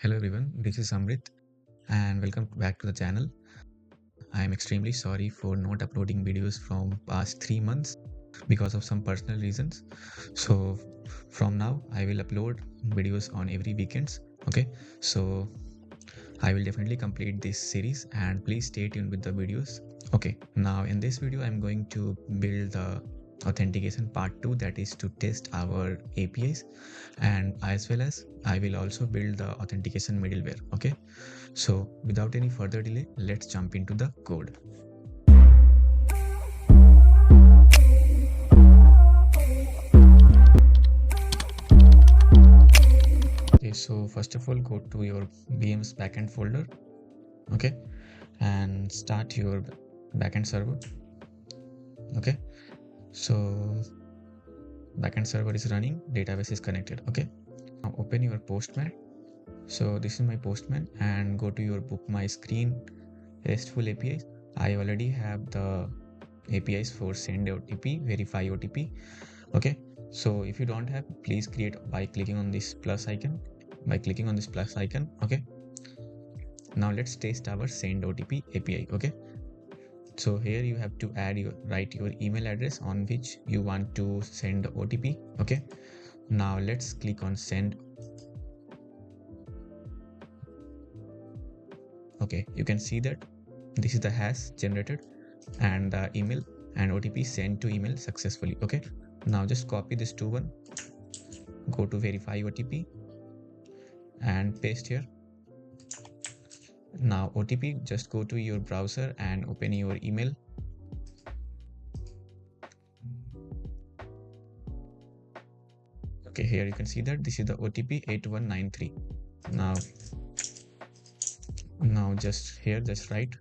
Hello everyone, this is Amrit and welcome back to the channel. I am extremely sorry for not uploading videos from past 3 months because of some personal reasons. So from now I will upload videos on every weekends. Okay, so I will definitely complete this series and please stay tuned with the videos. Okay, now in this video I'm going to build the authentication part 2, that is to test our APIs, and as well as I will also build the authentication middleware. Okay, so without any further delay, let's jump into the code. Okay, so first of all, go to your VM's backend folder. Okay, and start your backend server. Okay, so backend server is running, database is connected. Okay, now open your Postman. So this is my Postman, and go to your BookMyScreen RESTful APIs. I already have the APIs for send OTP, verify OTP. Okay, so if you don't have, please create by clicking on this plus icon. Okay, now let's test our send OTP API. Okay, so here you have to write your email address on which you want to send OTP. Okay, now let's click on send. Okay, you can see that this is the hash generated and the email and OTP sent to email successfully. Okay, now just copy this to one, go to verify OTP and paste here. Now OTP, just go to your browser and open your email. Okay, here you can see that this is the OTP 8193. Now just write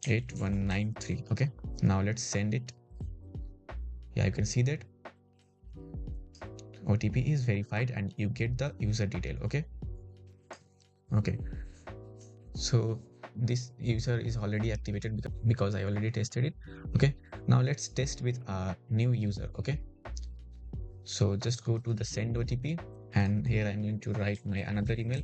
8193. Okay, now let's send it. Yeah, you can see that OTP is verified and you get the user detail. Okay, so this user is already activated because I already tested it. Okay, now let's test with a new user. Okay, so just go to the send OTP and here I'm going to write my another email.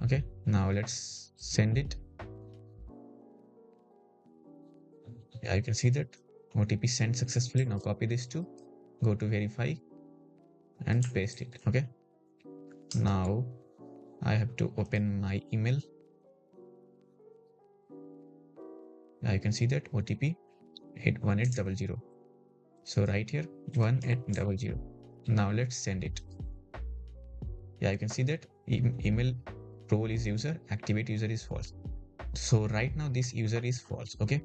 Okay, now let's send it. Yeah, you can see that OTP sent successfully. Now copy this to, go to verify and paste it. Okay, now I have to open my email. Now you can see that OTP 81800. So right here 1800. Now let's send it. Yeah, you can see that email role is user, activate user is false. So right now this user is false. Okay,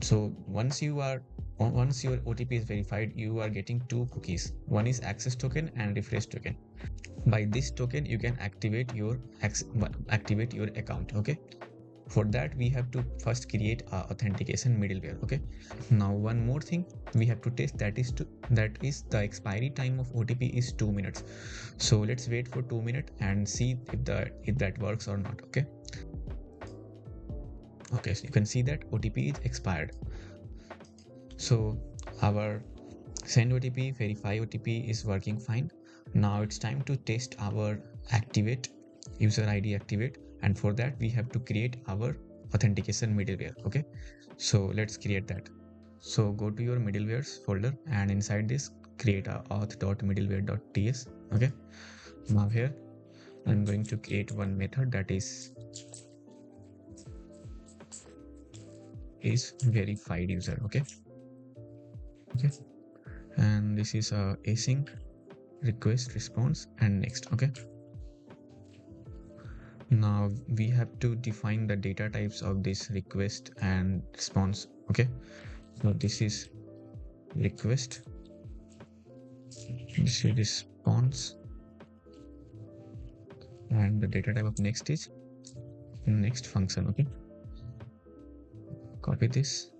so once your OTP is verified, you are getting two cookies. One is access token and refresh token. By this token you can activate your account. Okay, for that we have to first create a authentication middleware. Okay, now one more thing we have to test, that is the expiry time of OTP is 2 minutes. So let's wait for 2 minutes and see if that works or not. Okay, so you can see that OTP is expired. So our send OTP, verify OTP is working fine. Now it's time to test our activate user ID activate, and for that we have to create our authentication middleware. Okay, so let's create that. So go to your middlewares folder and inside this create a auth.middleware.ts. Okay, now here I'm going to create one method that is verified user. Okay, and this is a async request response and next. Okay, now we have to define the data types of this request and response. Okay, so this is request, this is response, and the data type of next is next function. Okay, copy this,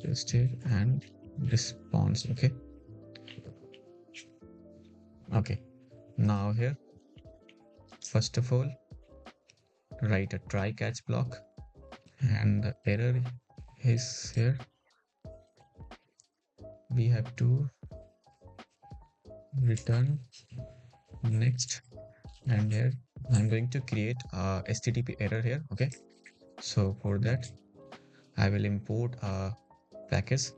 just here, and response. Okay, now here first of all write a try catch block, and the error is here we have to return next and here I'm going to create a HTTP error here. Okay, so for that I will import a package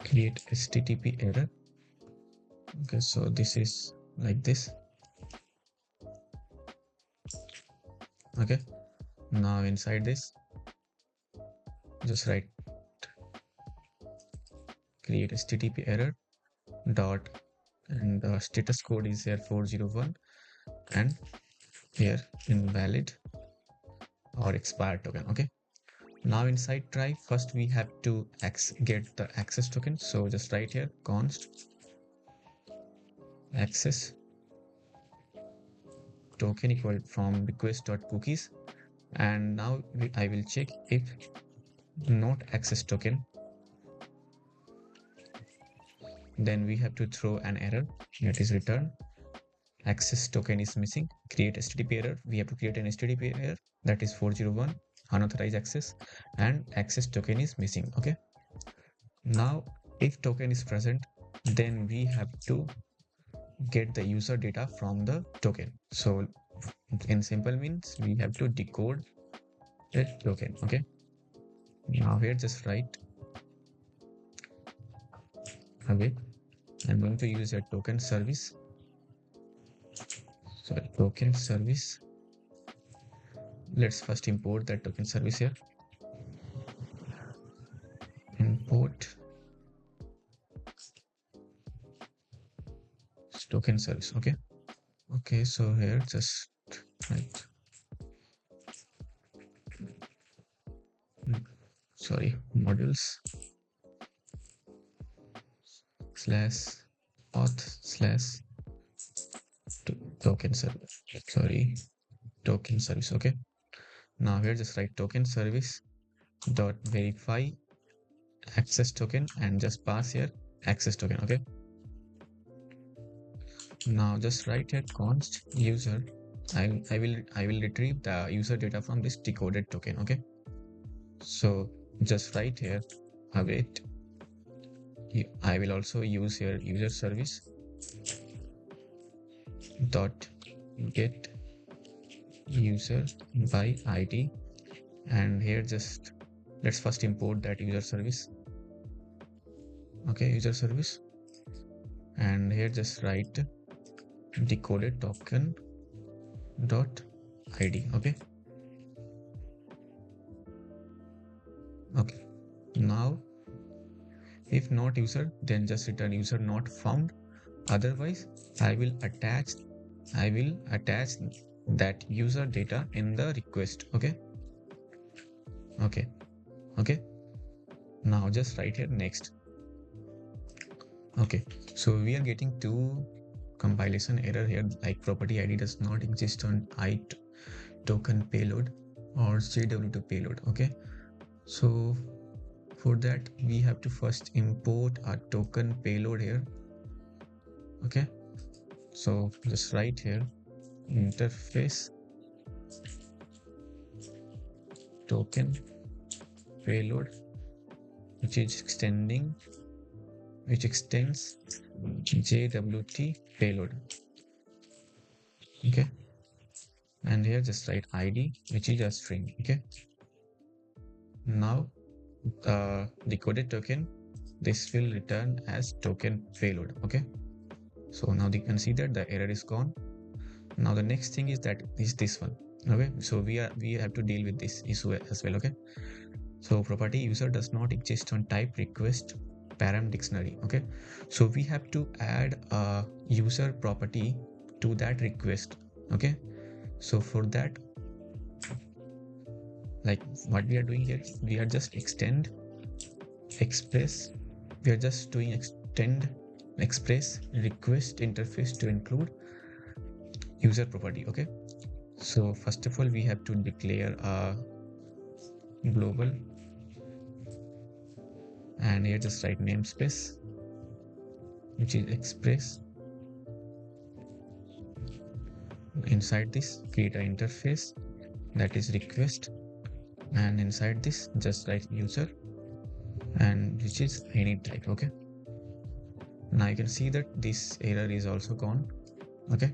create HTTP error. Okay, so this is like this. Okay, now inside this just write create HTTP error dot, and the status code is here 401, and here invalid or expired token. Okay, now inside try first we have to get the access token, so just write here const access token equal from request.cookies, and now I will check if not access token, then we have to throw an error that is return access token is missing. Create HTTP error, we have to create an HTTP error that is 401 unauthorized access and access token is missing. Okay, now if token is present, then we have to get the user data from the token. So in simple means we have to decode the token. Okay, now here just write away. I'm going to use a token service. So token service, let's first import that token service here. Import token service. Okay, okay, so here just write sorry modules slash auth slash token service, sorry token service. Okay, now here just write token service dot verify access token and just pass here access token. Okay, now just write here const user. I will retrieve the user data from this decoded token. Okay, so just write here await. I will also use here user service dot get user by ID, and here just let's first import that user service. Okay, user service, and here just write decoded token dot ID. Okay, okay, now if not user, then just return user not found, otherwise I will attach that user data in the request. Okay, okay, okay, now just write here next. Okay, so we are getting two compilation error here, like property ID does not exist on token payload or JW2 payload. Okay, so for that we have to first import a token payload here. Okay, so just write here interface token payload which extends JWT payload. Okay, and here just write ID which is a string. Okay, now the decoded token, this will return as token payload. Okay, so now you can see that the error is gone. Now the next thing is this one. Okay, so we have to deal with this issue as well. Okay, so property user does not exist on type request param dictionary. Okay, so we have to add a user property to that request. Okay, so for that, like what we are doing here, we are just extend express, we are just doing extend express request interface to include user property. Okay, so first of all we have to declare a global, and here just write namespace which is express. Inside this create an interface that is request, and inside this just write user and which is any type. Okay, now you can see that this error is also gone. Okay,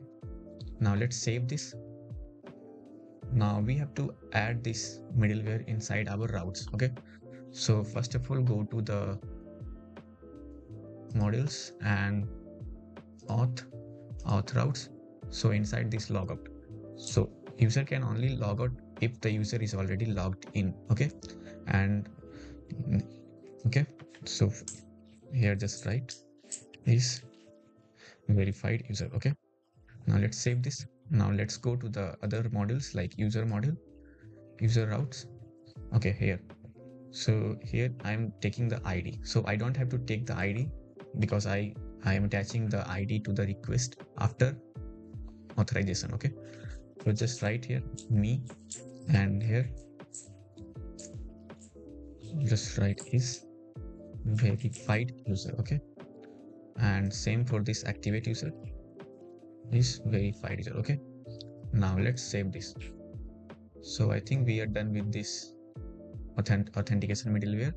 Now let's save this. Now we have to add this middleware inside our routes. Okay, so first of all, go to the modules and auth routes. So inside this logout, so user can only log out if the user is already logged in. Okay, and okay, so here just write is verified user. Okay, now let's save this. Now let's go to the other modules like user module, user routes. Okay, here, so here I'm taking the ID, so I don't have to take the ID because I am attaching the ID to the request after authorization. Okay, so just write here me, and here just write is verified user. Okay, and same for this activate user is verified user. Okay, now let's save this. So I think we are done with this authentication middleware.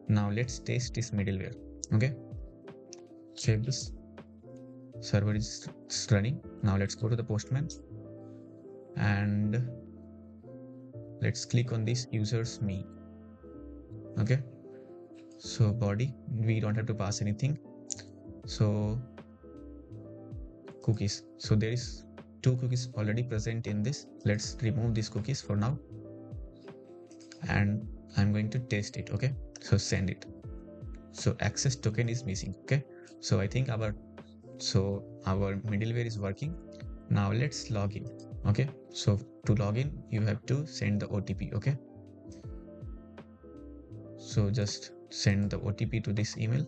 Now let's test this middleware. Okay, save this. Server is running. Now let's go to the Postman and let's click on this users me. Okay, so body, we don't have to pass anything. So cookies, so there is 2 cookies already present in this. Let's remove these cookies for now, and I'm going to test it. Okay, so send it. So access token is missing. Okay, so I think our middleware is working. Now let's log in. Okay, so to log in you have to send the OTP. Okay, so just send the OTP to this email.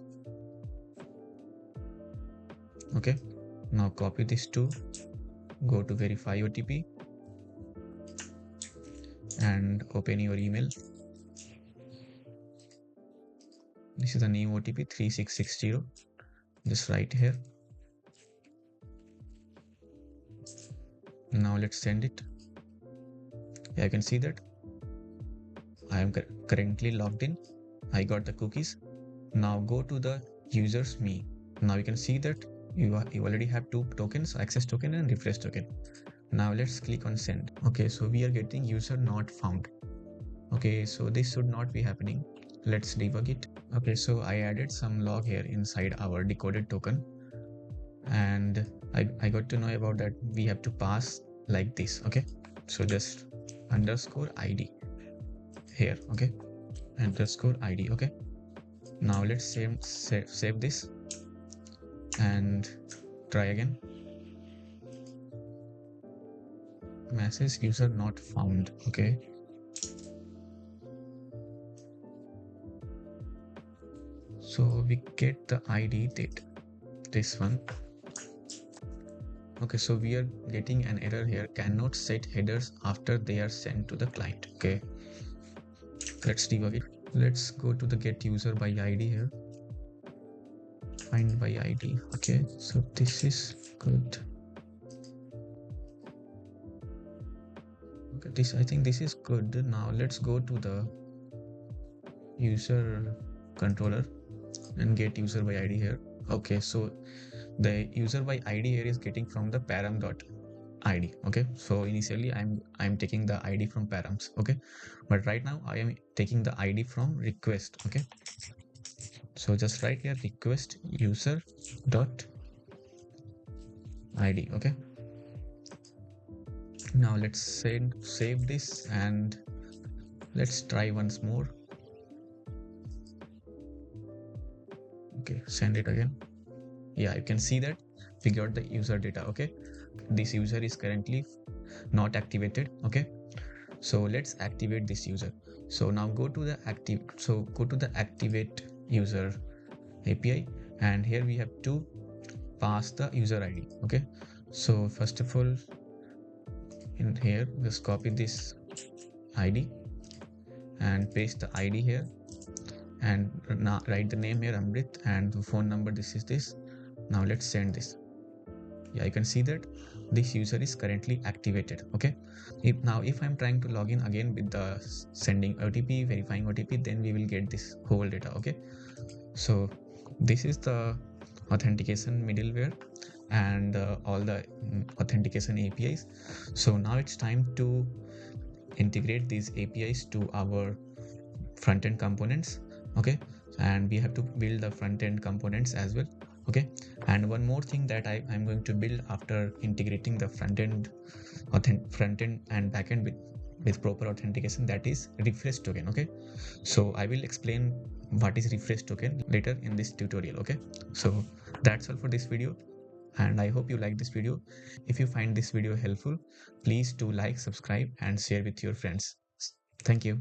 Okay, now copy this to go to verify OTP and open your email. This is the new OTP 3660. Just write here. Now let's send it. Yeah, you can see that I am currently logged in. I got the cookies. Now go to the users me. Now you can see that you already have 2 tokens, access token and refresh token. Now let's click on send. Okay, so we are getting user not found. Okay, so this should not be happening. Let's debug it. Okay, so I added some log here inside our decoded token, and I got to know about that we have to pass like this. Okay, so just underscore ID here. Okay, underscore ID. Okay, now let's save this and try again. Message user not found. Okay, so we get the ID date, this one. Okay, so we are getting an error here, cannot set headers after they are sent to the client. Okay, let's debug it. Let's go to the get user by ID here, find by ID. Okay, so this is good. Okay, I think this is good. Now let's go to the user controller and get user by ID here. Okay, so the user by ID here is getting from the param.id. Okay, so initially I'm taking the ID from params. Okay, but right now I am taking the ID from request. Okay, so just write here request user dot ID. Okay, now let's save this and let's try once more. Okay, send it again. Yeah, you can see that we got the user data. Okay, this user is currently not activated. Okay, so let's activate this user. So now go to the activate user API, and here we have to pass the user ID. Okay, so first of all in here just copy this ID and paste the ID here, and now write the name here Amrit and the phone number, this is this. Now let's send this. Yeah, you can see that this user is currently activated. Okay, if I'm trying to log in again with the sending OTP, verifying OTP, then we will get this whole data. Okay, so this is the authentication middleware, and all the authentication APIs. So now it's time to integrate these APIs to our front-end components. Okay, and we have to build the front-end components as well. Okay, and one more thing that I'm going to build after integrating the front-end and backend with proper authentication, that is refresh token. Okay, so I will explain what is refresh token later in this tutorial. Okay, so that's all for this video, and I hope you like this video. If you find this video helpful, please do like, subscribe, and share with your friends. Thank you.